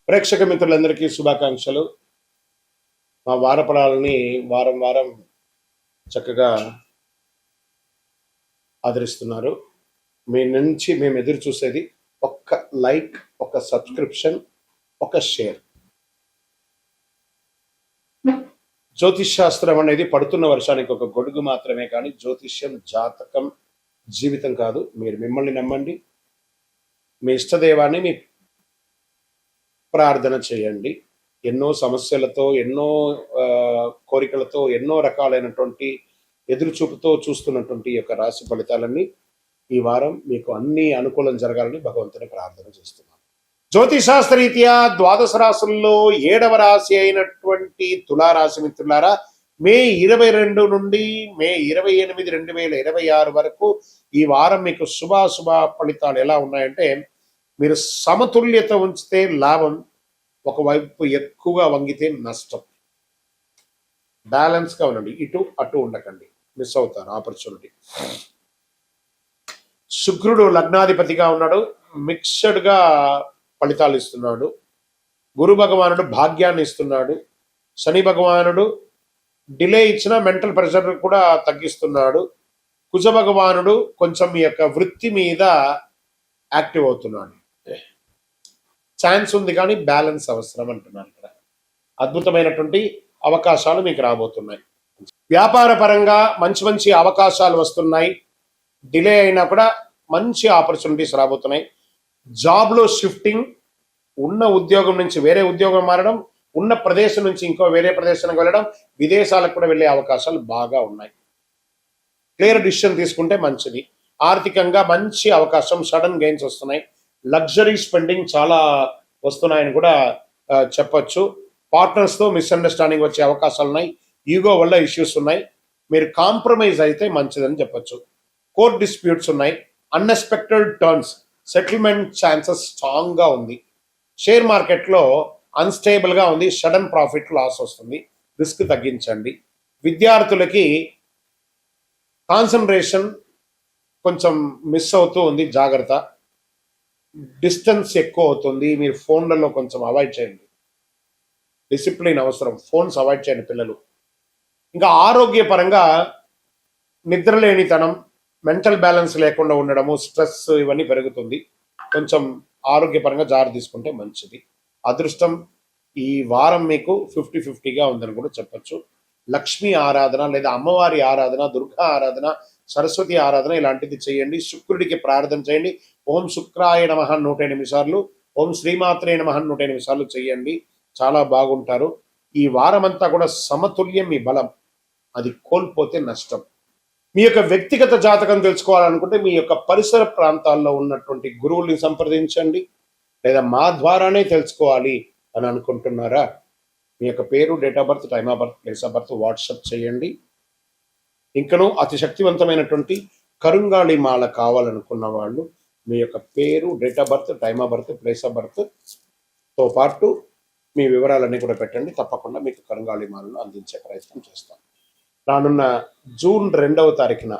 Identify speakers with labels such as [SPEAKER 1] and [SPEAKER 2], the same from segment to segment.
[SPEAKER 1] ప్రేక్షక మిత్రులందరికీ శుభాకాంక్షలు. మా వారపడాలని వారం వారం చక్కగా ఆదరిస్తున్నారు. మీ నుంచి మేము ఎదురు చూసేది ఒక్క లైక్, ఒక సబ్స్క్రిప్షన్, ఒక షేర్. జ్యోతిష్ శాస్త్రం అనేది పడుతున్న వర్షానికి ఒక గొడుగు మాత్రమే, కానీ జ్యోతిష్యం జాతకం జీవితం కాదు. మీరు మిమ్మల్ని నమ్మండి, మీ ఇష్టదేవాన్ని మీ ప్రార్థన చేయండి. ఎన్నో సమస్యలతో, ఎన్నో కోరికలతో, ఎన్నో రకాలైనటువంటి ఎదురుచూపుతో చూస్తున్నటువంటి యొక్క రాశి ఫలితాలన్నీ ఈ వారం మీకు అన్ని అనుకూలం జరగాలని భగవంతుని ప్రార్థన చేస్తున్నాను. జ్యోతిశాస్త్రరీత్యా ద్వాదశ రాశుల్లో 7వ రాశి అయినటువంటి తులారాశి మిత్రులారా, మే 22 నుండి మే 28, 2026 వరకు ఈ వారం మీకు శుభాశుభ ఫలితాలు ఎలా ఉన్నాయంటే, మీరు సమతుల్యత ఉంచితే లాభం, ఒకవైపు ఎక్కువగా వంగితే నష్టం. బ్యాలెన్స్గా ఉండండి, ఇటు అటు ఉండకండి, మిస్ అవుతారు ఆపర్చునిటీ. శుక్రుడు లగ్నాధిపతిగా ఉన్నాడు, మిక్స్డ్గా ఫలితాలు ఇస్తున్నాడు. గురు భగవానుడు భాగ్యాన్ని ఇస్తున్నాడు. శని భగవానుడు డిలే ఇచ్చిన మెంటల్ ప్రెషర్ కూడా తగ్గిస్తున్నాడు. కుజ భగవానుడు కొంచెం మీ యొక్క వృత్తి మీద యాక్టివ్ అవుతున్నాడు. ఛాన్స్ ఉంది కానీ బ్యాలెన్స్ అవసరం అంటున్నాను. ఇక్కడ అద్భుతమైనటువంటి అవకాశాలు మీకు రాబోతున్నాయి. వ్యాపార పరంగా మంచి మంచి అవకాశాలు వస్తున్నాయి. డిలే అయినా కూడా మంచి ఆపర్చునిటీస్ రాబోతున్నాయి. జాబ్లో షిఫ్టింగ్, ఉన్న ఉద్యోగం నుంచి వేరే ఉద్యోగం మారడం, ఉన్న ప్రదేశం నుంచి ఇంకో వేరే ప్రదేశానికి వెళ్ళడం, విదేశాలకు కూడా వెళ్ళే అవకాశాలు బాగా ఉన్నాయి. క్లియర్ డిసిషన్ తీసుకుంటే మంచిది. ఆర్థికంగా మంచి అవకాశం, సడన్ గెయిన్స్ వస్తున్నాయి. లగ్జరీ స్పెండింగ్ చాలా వస్తున్నాయని కూడా చెప్పచ్చు. పార్ట్నర్స్తో మిస్అండర్స్టాండింగ్ వచ్చే అవకాశాలు ఉన్నాయి. ఈగో వల్ల ఇష్యూస్ ఉన్నాయి. మీరు కాంప్రమైజ్ అయితే మంచిదని చెప్పచ్చు. కోర్ట్ డిస్ప్యూట్స్ ఉన్నాయి. అన్ఎక్స్పెక్టెడ్ టర్న్స్, సెటిల్మెంట్ ఛాన్సెస్ స్ట్రాంగ్గా ఉంది. షేర్ మార్కెట్లో అన్స్టేబుల్గా ఉంది. సడన్ ప్రాఫిట్ లాస్ వస్తుంది. రిస్క్ తగ్గించండి. విద్యార్థులకి కాన్సన్ట్రేషన్ కొంచెం మిస్ అవుతూ ఉంది, జాగ్రత్త. డిస్టెన్స్ ఎక్కువ అవుతుంది. మీరు ఫోన్లలో కొంచెం అవాయిడ్ చేయండి. డిసిప్లిన్ అవసరం. ఫోన్స్ అవాయిడ్ చేయండి పిల్లలు. ఇంకా ఆరోగ్యపరంగా నిద్రలేనితనం, మెంటల్ బ్యాలెన్స్ లేకుండా ఉండడము, స్ట్రెస్ ఇవన్నీ పెరుగుతుంది. కొంచెం ఆరోగ్యపరంగా జాగ్రత్త తీసుకుంటే మంచిది. అదృష్టం ఈ వారం మీకు 50-50గా ఉందని కూడా చెప్పచ్చు. లక్ష్మీ ఆరాధన లేదా అమ్మవారి ఆరాధన, దుర్గా ఆరాధన, సరస్వతి ఆరాధన ఇలాంటిది చేయండి. శుక్రుడికి ప్రార్థన చేయండి. ఓం శుక్రాయ నమః 108 సార్లు, ఓం శ్రీమాత్రే నమః 108 సార్లు చేయండి. చాలా బాగుంటారు. ఈ వారమంతా కూడా సమతుల్యం మీ బలం. అది కోల్పోతే నష్టం. మీ యొక్క వ్యక్తిగత జాతకం తెలుసుకోవాలనుకుంటే మీ యొక్క పరిసర ప్రాంతాల్లో ఉన్నటువంటి గురువుల్ని సంప్రదించండి. లేదా మా ద్వారానే తెలుసుకోవాలి అని అనుకుంటున్నారా, మీ యొక్క పేరు, date of birth, time of birth, place of birth WhatsApp చేయండి. ఇంకనూ అతి శక్తివంతమైనటువంటి కరుంగాళి మాల కావాలనుకున్న వాళ్ళు మీ యొక్క పేరు, date of birth, time of birth, place of బర్త్తో పాటు మీ వివరాలన్నీ కూడా పెట్టండి. తప్పకుండా మీకు కరుంగాళి మాలను అందించే ప్రయత్నం చేస్తాం. రానున్న జూన్ 2వ తారీఖున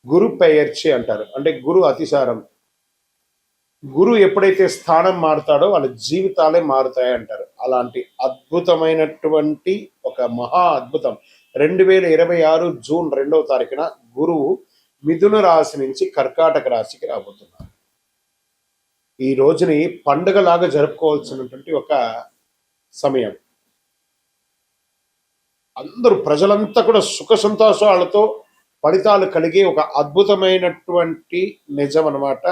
[SPEAKER 1] గురు పెయర్చి అంటారు, అంటే గురు అతిసారం. గురు ఎప్పుడైతే స్థానం మారుతాడో వాళ్ళ జీవితాలే మారుతాయి అంటారు. అలాంటి అద్భుతమైనటువంటి ఒక మహా అద్భుతం 2026 జూన్ 2వ తారీఖున గురువు మిథున రాశి నుంచి కర్కాటక రాశికి రాబోతున్నారు. ఈ రోజుని పండుగలాగా జరుపుకోవాల్సినటువంటి ఒక సమయం. అందరూ ప్రజలంతా కూడా సుఖ సంతోషాలతో ఫలితాలు కలిగే ఒక అద్భుతమైనటువంటి నిజం అన్నమాట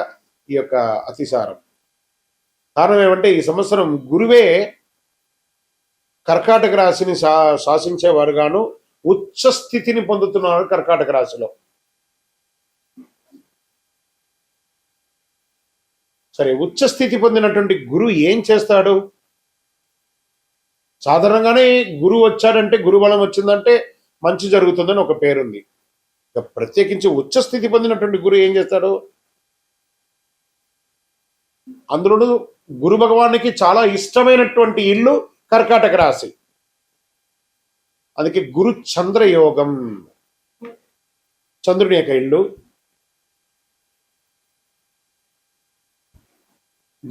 [SPEAKER 1] ఈ యొక్క అతిసారం. కారణం ఏమంటే, ఈ సంవత్సరం గురువే కర్కాటక రాశిని శాసించేవారుగాను ఉచ్చ స్థితిని పొందుతున్నారు కర్కాటక రాశిలో. సరే, ఉచ్చ స్థితి పొందినటువంటి గురువు ఏం చేస్తాడు? సాధారణంగానే గురువు వచ్చాడంటే, గురుబలం వచ్చిందంటే మంచి జరుగుతుందని ఒక పేరుంది. ఇక ప్రత్యేకించి ఉచ్చ స్థితి పొందినటువంటి గురువు ఏం చేస్తాడు? అందులో గురు భగవానికి చాలా ఇష్టమైనటువంటి ఇల్లు కర్కాటక రాశి. అందుకే గురు చంద్రయోగం, చంద్రుని యొక్క ఇల్లు.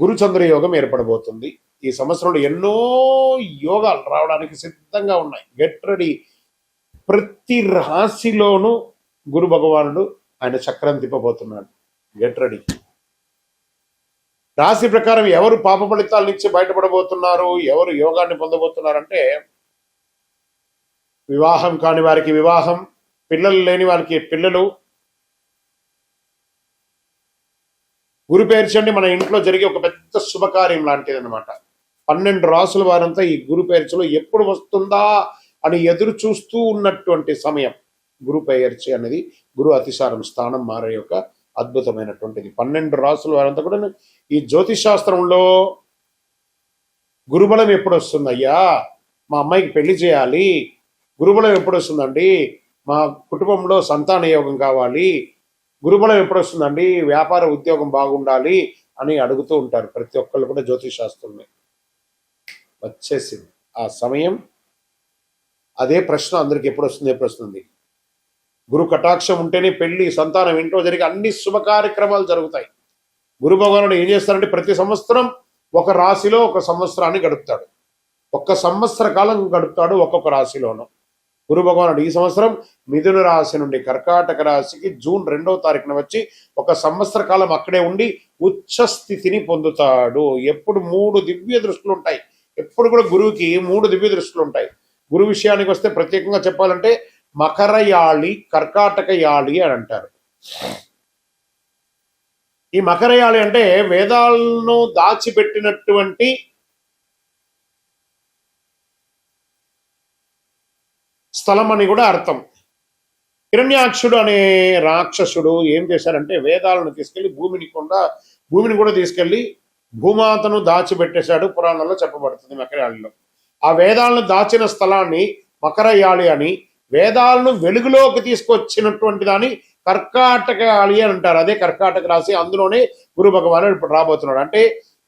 [SPEAKER 1] గురుచంద్ర యోగం ఏర్పడబోతుంది. ఈ సంవత్సరంలో ఎన్నో యోగాలు రావడానికి సిద్ధంగా ఉన్నాయి. Get ready. ప్రతి రాశిలోనూ గురు భగవానుడు ఆయన చక్రం తిప్పబోతున్నాడు. Get ready. రాశి ప్రకారం ఎవరు పాప ఫలితాల నుంచి బయటపడబోతున్నారు, ఎవరు యోగాన్ని పొందబోతున్నారంటే, వివాహం కాని వారికి వివాహం, పిల్లలు లేని వారికి పిల్లలు. గురు పేర్చండి మన ఇంట్లో జరిగే ఒక పెద్ద శుభకార్యం లాంటిది అనమాట. 12 రాసుల వారంతా ఈ గురు పేర్చలో ఎప్పుడు వస్తుందా అని ఎదురు చూస్తూ ఉన్నటువంటి సమయం. గురు పేర్చి అనేది గురు అతిసారం స్థానం మారే యొక్క అద్భుతమైనటువంటిది. 12 రాసుల వారంతా కూడా ఈ జ్యోతిష్ శాస్త్రంలో గురుబలం ఎప్పుడు వస్తుంది అయ్యా, మా అమ్మాయికి పెళ్లి చేయాలి, గురుబలం ఎప్పుడు వస్తుందండి, మా కుటుంబంలో సంతాన యోగం కావాలి, గురుబలం ఎప్పుడు వస్తుందండి, వ్యాపార ఉద్యోగం బాగుండాలి అని అడుగుతూ ఉంటారు ప్రతి ఒక్కళ్ళు కూడా. జ్యోతిష్ శాస్త్రంలో వచ్చేసింది ఆ సమయం. అదే ప్రశ్న అందరికి ఎప్పుడు వస్తుంది. గురు కటాక్షం ఉంటేనే పెళ్లి, సంతానం, ఇంట్లో జరిగే అన్ని శుభ కార్యక్రమాలు జరుగుతాయి. గురు భగవానుడు ఏం చేస్తారంటే ప్రతి సంవత్సరం ఒక రాశిలో ఒక సంవత్సరాన్ని గడుపుతాడు. 1 సంవత్సర కాలం గడుపుతాడు ఒక్కొక్క రాశిలోనూ. గురు భగవానుడు ఈ సంవత్సరం మిథున రాశి నుండి కర్కాటక రాశికి జూన్ 2వ తారీఖున వచ్చి 1 సంవత్సర కాలం అక్కడే ఉండి ఉచ్చ స్థితిని పొందుతాడు. ఎప్పుడు 3 దివ్య దృష్టిలు ఉంటాయి. ఎప్పుడు కూడా గురువుకి 3 దివ్య దృష్టిలు ఉంటాయి. గురు విషయానికి వస్తే ప్రత్యేకంగా చెప్పాలంటే మకర యాళి, కర్కాటక యాళి అని అంటారు. ఈ మకర యాళి అంటే వేదాలను దాచిపెట్టినటువంటి స్థలం అని కూడా అర్థం. హిరణ్యాక్షుడు అనే రాక్షసుడు ఏం చేశారంటే వేదాలను తీసుకెళ్లి భూమిని కూడా తీసుకెళ్లి భూమాతను దాచిపెట్టేశాడు. పురాణంలో చెప్పబడుతుంది మకరయాళిలో. ఆ వేదాలను దాచిన స్థలాన్ని మకరయాళి అని, వేదాలను వెలుగులోకి తీసుకొచ్చినటువంటి దాన్ని కర్కాటక యాళి అని అంటారు. అదే కర్కాటక రాశి. అందులోనే గురు భగవానుడు ఇప్పుడు రాబోతున్నాడు. అంటే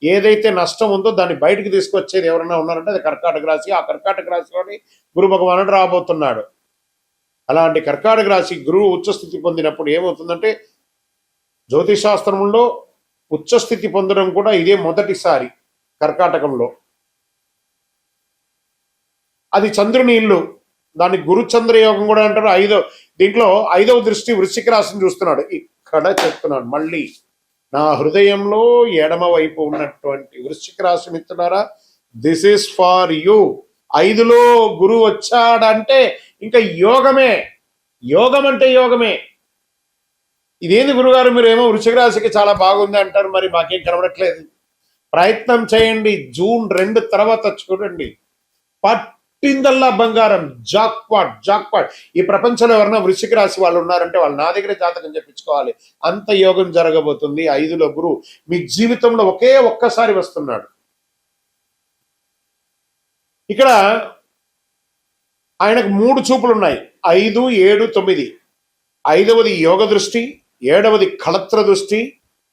[SPEAKER 1] ఏదైతే నష్టం ఉందో దాన్ని బయటకు తీసుకొచ్చేది ఎవరైనా ఉన్నారంటే అది కర్కాటక రాశి. ఆ కర్కాటక రాశిలోని గురు భగవానుడు రాబోతున్నాడు. అలాంటి కర్కాటక రాశి గురువు ఉచ్చస్థితి పొందినప్పుడు ఏమవుతుందంటే, జ్యోతిష్ శాస్త్రంలో ఉచ్చస్థితి పొందడం కూడా ఇదే మొదటిసారి కర్కాటకంలో. అది చంద్రుని ఇల్లు. దాన్ని గురుచంద్రయోగం కూడా అంటారు. దీంట్లో 5వ దృష్టి వృశ్చిక రాశిని చూస్తున్నాడు. ఇక్కడ చెప్తున్నాడు మళ్ళీ, నా హృదయంలో ఎడమ వైపు ఉన్నటువంటి వృశ్చిక రాశి మిత్రులారా, దిస్ ఈస్ ఫార్ యూ. 5లో గురువు వచ్చాడంటే ఇంకా యోగమే. యోగం అంటే యోగమే. ఇదేంది గురుగారు మీరు ఏమో వృశ్చిక రాశికి చాలా బాగుంది అంటారు, మరి మాకేం కనబడట్లేదు. ప్రయత్నం చేయండి. జూన్ 2 తర్వాత చూడండి, పట్టిందల్లా బంగారం. జాక్పాట్. ఈ ప్రపంచంలో ఎవరైనా వృశ్చిక రాశి వాళ్ళు ఉన్నారంటే వాళ్ళు నా దగ్గర జాతకం చెప్పించుకోవాలి. అంత యోగం జరగబోతుంది. 5లో గురువు మీ జీవితంలో ఒక్కసారి వస్తున్నాడు. ఇక్కడ ఆయనకు 3 చూపులు ఉన్నాయి. 5, 7, 9. 5వది యోగ దృష్టి, 7వది కళత్ర దృష్టి,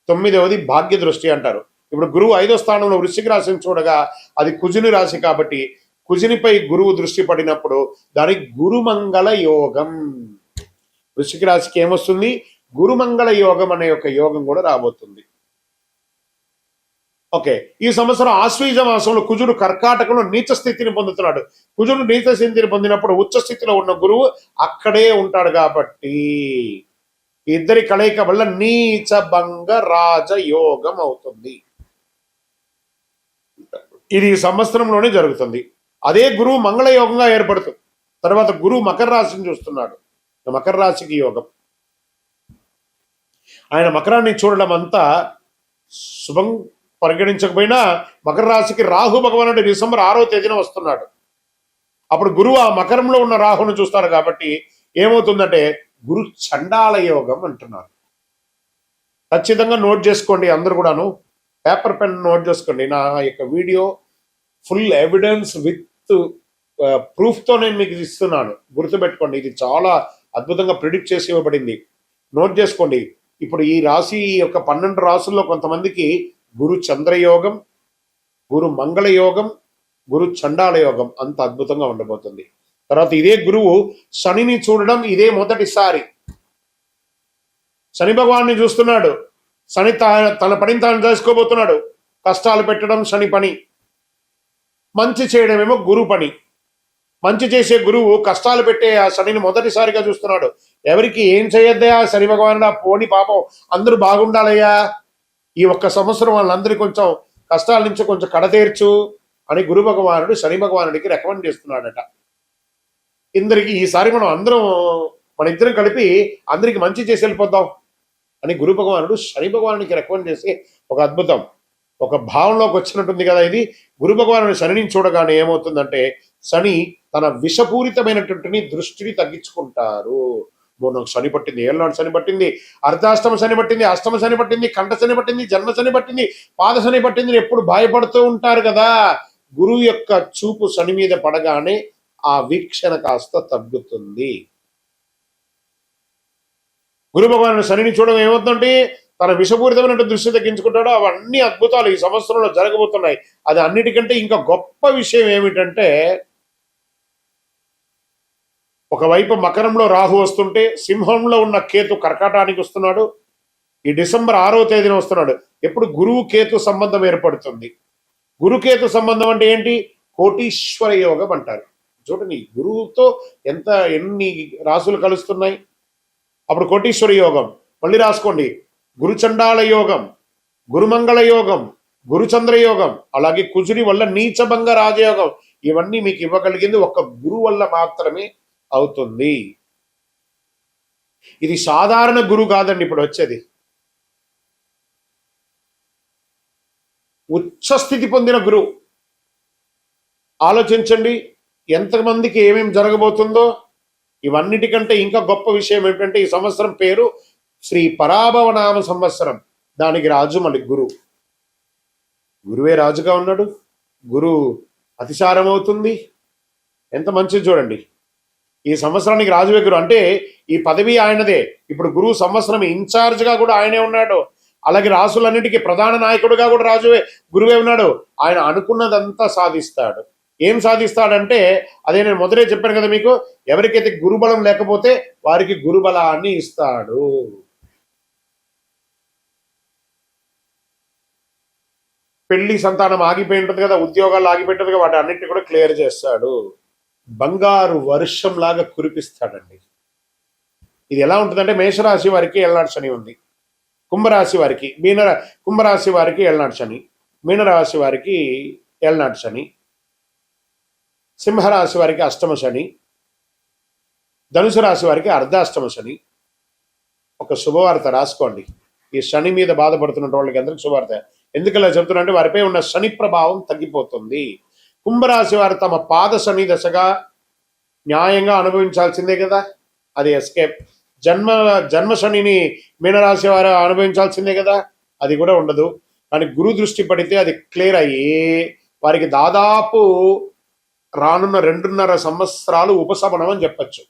[SPEAKER 1] 9వది భాగ్య దృష్టి అంటారు. ఇప్పుడు గురువు 5వ స్థానంలో వృశ్చిక రాశిని చూడగా అది కుజుని రాశి కాబట్టి కుజునిపై గురువు దృష్టి పడినప్పుడు దానికి గురుమంగళ యోగం. వృశ్చిక రాశికి ఏమొస్తుంది? గురుమంగళ యోగం అనే ఒక యోగం కూడా రాబోతుంది. ఓకే, ఈ సంవత్సరం ఆశ్వీజ మాసంలో కుజుడు కర్కాటకంలో నీచ స్థితిని పొందుతున్నాడు. కుజుడు నీచ స్థితిని పొందినప్పుడు ఉచ్చ స్థితిలో ఉన్న గురువు అక్కడే ఉంటాడు కాబట్టి ఇద్దరి కలయిక వల్ల నీచ భంగ రాజ యోగం అవుతుంది. ఇది ఈ సంవత్సరంలోనే జరుగుతుంది. అదే గురువు మంగళ యోగంగా ఏర్పడుతుంది. తర్వాత గురువు మకర రాశిని చూస్తున్నాడు. మకర రాశికి యోగం. ఆయన మకరాన్ని చూడడం అంతా శుభం పరిగణించకపోయినా మకర రాశికి రాహు భగవానుడు డిసెంబర్ 6వ తేదీన వస్తున్నాడు. అప్పుడు గురువు ఆ మకరంలో ఉన్న రాహును చూస్తాడు కాబట్టి ఏమవుతుందంటే గురు చండాల యోగం అంటున్నారు. ఖచ్చితంగా నోట్ చేసుకోండి అందరు కూడాను. పేపర్ పెన్ నోట్ చేసుకోండి. నా యొక్క వీడియో ఫుల్ ఎవిడెన్స్ విత్ ప్రూఫ్తో నేను మీకు ఇస్తున్నాను. గుర్తుపెట్టుకోండి, ఇది చాలా అద్భుతంగా ప్రిడిక్ట్ చేసి ఇవ్వబడింది. నోట్ చేసుకోండి. ఇప్పుడు ఈ రాశి యొక్క 12 రాసుల్లో కొంతమందికి గురు చంద్రయోగం, గురు మంగళ యోగం, గురు చండాల యోగం అంత అద్భుతంగా ఉండబోతుంది. తర్వాత ఇదే గురువు శనిని చూడడం ఇదే మొదటిసారి. శని భగవాన్ని చూస్తున్నాడు. శని తన పనిని తాను చేసుకోబోతున్నాడు. కష్టాలు పెట్టడం శని పని, మంచి చేయడమేమో గురు పని. మంచి చేసే గురువు కష్టాలు పెట్టే ఆ శనిని మొదటిసారిగా చూస్తున్నాడు. ఎవరికి ఏం చేయొద్దయా శని భగవానుడా, పోని పాపం అందరూ బాగుండాలయ్యా, ఈ ఒక్క సంవత్సరం వాళ్ళందరికీ కొంచెం కష్టాల నుంచి కొంచెం కడతీర్చు అని గురు భగవానుడు శని భగవానుడికి రికమెండ్ చేస్తున్నాడట. ఇందరికి ఈసారి మన ఇద్దరం కలిపి అందరికి మంచి చేసి వెళ్ళిపోద్దాం అని గురు భగవానుడు శని భగవానుడికి రికమెండ్ చేసి ఒక అద్భుతం, ఒక భావంలోకి వచ్చినట్టుంది కదా ఇది. గురు భగవానుడు శనిని చూడగానే ఏమవుతుందంటే శని తన విషపూరితమైనటువంటి దృష్టిని తగ్గించుకుంటారు. నాకు శని పట్టింది, ఏళ్ళనాడు శని పట్టింది, అర్ధాష్టమ శని పట్టింది, అష్టమ శని పట్టింది, కంఠ శని పట్టింది, జన్మ శని పట్టింది, పాద శని పట్టింది ఎప్పుడు భయపడుతూ ఉంటారు కదా. గురువు యొక్క చూపు శని మీద పడగానే ఆ వీక్షణ కాస్త తగ్గుతుంది. గురు భగవానుడు శనిని చూడడం ఏమవుతుందంటే తన విషపూరితమైన దృష్టి తగ్గించుకుంటాడో అవన్నీ అద్భుతాలు ఈ సంవత్సరంలో జరగబోతున్నాయి. అది అన్నిటికంటే ఇంకా గొప్ప విషయం ఏమిటంటే, ఒకవైపు మకరంలో రాహు వస్తుంటే సింహంలో ఉన్న కేతు కర్కాటానికి వస్తున్నాడు. ఈ డిసెంబర్ 6వ తేదీన వస్తున్నాడు. ఎప్పుడు గురువు కేతు సంబంధం ఏర్పడుతుంది. గురుకేతు సంబంధం అంటే ఏంటి? కోటీశ్వర యోగం అంటారు. చూడండి, గురువుతో ఎన్ని రాసులు కలుస్తున్నాయి. అప్పుడు కోటీశ్వర యోగం. మళ్ళీ రాసుకోండి, గురుచండాల యోగం, గురుమంగళ యోగం, గురుచంద్ర యోగం, అలాగే కుజుని వల్ల నీచభంగ రాజయోగం. ఇవన్నీ మీకు ఇవ్వగలిగింది ఒక గురువు వల్ల మాత్రమే అవుతుంది. ఇది సాధారణ గురువు కాదండి ఇప్పుడు వచ్చేది. ఉచ్చస్థితి పొందిన గురువు. ఆలోచించండి ఎంతమందికి ఏమేమి జరగబోతుందో. ఇవన్నిటికంటే ఇంకా గొప్ప విషయం ఏంటంటే ఈ సంవత్సరం పేరు శ్రీ పరాభవనామ సంవత్సరం. దానికి రాజు మళ్ళీ గురువు. గురువే రాజుగా ఉన్నాడు. గురువు అతిసారం అవుతుంది. ఎంత మంచిది చూడండి. ఈ సంవత్సరానికి రాజువే గురువు అంటే ఈ పదవి ఆయనదే. ఇప్పుడు గురువు సంవత్సరం ఇన్ఛార్జ్గా కూడా ఆయనే ఉన్నాడు. అలాగే రాసులన్నిటికీ ప్రధాన నాయకుడిగా కూడా గురువే ఉన్నాడు. ఆయన అనుకున్నదంతా సాధిస్తాడు. ఏం సాధిస్తాడంటే అదే నేను మొదటే చెప్పాను కదా మీకు, ఎవరికైతే గురుబలం లేకపోతే వారికి గురుబలాన్ని ఇస్తాడు. పెళ్లి సంతానం ఆగిపోయి ఉంటుంది కదా, ఉద్యోగాలు ఆగిపోయి ఉంటుంది కదా, వాటి అన్నింటినీ కూడా క్లియర్ చేస్తాడు. బంగారు వర్షం లాగా కురిపిస్తాడండి. ఇది ఎలా ఉంటుందంటే మేషరాశి వారికి ఏళ్ళనాడు శని ఉంది, కుంభరాశి వారికి కుంభరాశి వారికి ఏళ్ళనాడు శని, మీనరాశి వారికి ఏళ్ళనాడు శని, సింహరాశి వారికి అష్టమ శని, ధనుసు రాశి వారికి అర్ధాష్టమ శని. ఒక శుభవార్త రాసుకోండి. ఈ శని మీద బాధపడుతున్న వాళ్ళకి అందరికి శుభవార్త. ఎందుకలా చెప్తున్నా అంటే వారిపై ఉన్న శని ప్రభావం తగ్గిపోతుంది. కుంభరాశి వారు తమ పాద శని దశగా న్యాయంగా అనుభవించాల్సిందే కదా, అది ఎస్కేప్. జన్మ శనిని మీనరాశి వారు అనుభవించాల్సిందే కదా, అది కూడా ఉండదు. కానీ గురు దృష్టి పడితే అది క్లియర్ అయ్యి వారికి దాదాపు రానున్న 2.5 సంవత్సరాలు ఉపశమనం అని చెప్పచ్చు.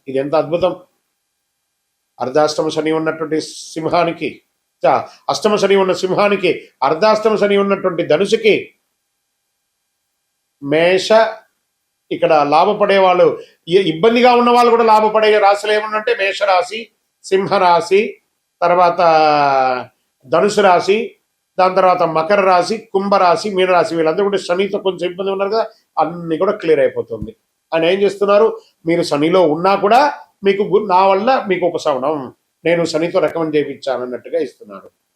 [SPEAKER 1] ఇది ఎంత అద్భుతం. అర్ధాష్టమ శని ఉన్నటువంటి సింహానికి, అష్టమ శని ఉన్న సింహానికి, అర్ధాష్టమ శని ఉన్నటువంటి ధనుసుకి, మేష ఇక్కడ లాభపడే వాళ్ళు, ఇబ్బందిగా ఉన్న వాళ్ళు కూడా లాభపడే రాశులు ఏమన్నంటే మేషరాశి, సింహరాశి, తర్వాత ధనుసు రాశి, దాని తర్వాత మకర రాశి, కుంభరాశి, మీనరాశి. వీళ్ళందరూ కూడా శనితో కొంచెం ఇబ్బంది ఉన్నారు కదా, అన్ని కూడా క్లియర్ అయిపోతుంది. ఆయన ఏం చేస్తున్నారు, మీరు శనిలో ఉన్నా కూడా మీకు నా వల్ల మీకు ఉపశమనం, నేను శనితో రికమెండ్ చేయించాను అన్నట్టుగా ఇస్తున్నాడు.